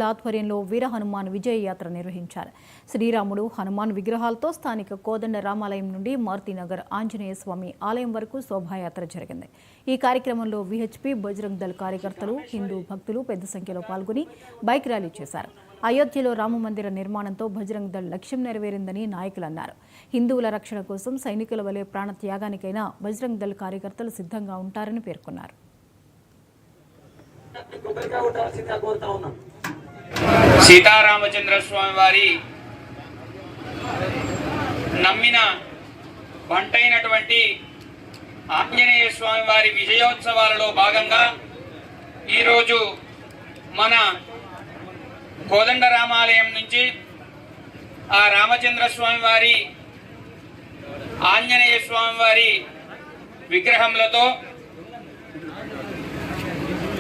ఆధ్వర్యంలో వీర హనుమాన్ విజయ యాత్ర నిర్వహించారు. శ్రీరాముడు హనుమాన్ విగ్రహాలతో స్థానిక కోదండ రామాలయం నుండి మారుతినగర్ ఆంజనేయ స్వామి ఆలయం వరకు శోభాయాత్ర జరిగింది. ఈ కార్యక్రమంలో విహెచ్పి బజరంగ్ దళ్ కార్యకర్తలు, హిందూ భక్తులు పెద్ద సంఖ్యలో పాల్గొని బైక్ ర్యాలీ చేశారు. అయోధ్యలో రామమందిర నిర్మాణంతో బజరంగ్ దళ్ లక్ష్యం నెరవేరిందని నాయకులు అన్నారు. హిందువుల రక్షణ కోసం సైనికుల వలె ప్రాణ త్యాగానికైనా బజరంగ్ దళ్ కార్యకర్తలు సిద్ధంగా ఉంటారని పేర్కొన్నారు. సీతారామచంద్ర స్వామి వారి నమ్మిన బంటైనటువంటి ఆంజనేయ స్వామి వారి విజయోత్సవాలలో భాగంగా ఈరోజు మన కోదండ రామాలయం నుంచి ఆ రామచంద్ర స్వామి వారి ఆంజనేయ స్వామి వారి విగ్రహములతో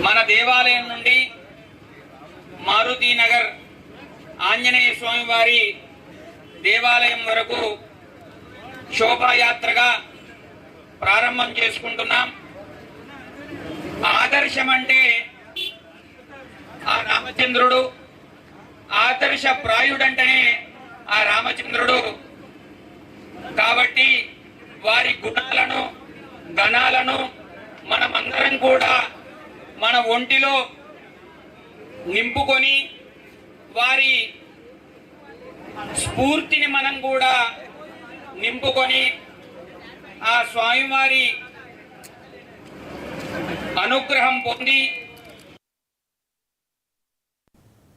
మన దేవాలయం నుండి మారుతినగర్ ఆంజనేయ స్వామి వారి దేవాలయం వరకు శోభాయాత్రగా ప్రారంభం చేసుకుంటున్నాం. ఆదర్శం అంటే ఆ రామచంద్రుడు, ఆదర్శ ప్రాయుడంటేనే ఆ రామచంద్రుడు. కాబట్టి వారి గుణాలను, గణాలను మనమందరం కూడా మన ఒంటిలో నింపుకొని వారి స్ఫూర్తిని మనం కూడా నింపుకొని ఆ స్వామివారి అనుగ్రహం పొంది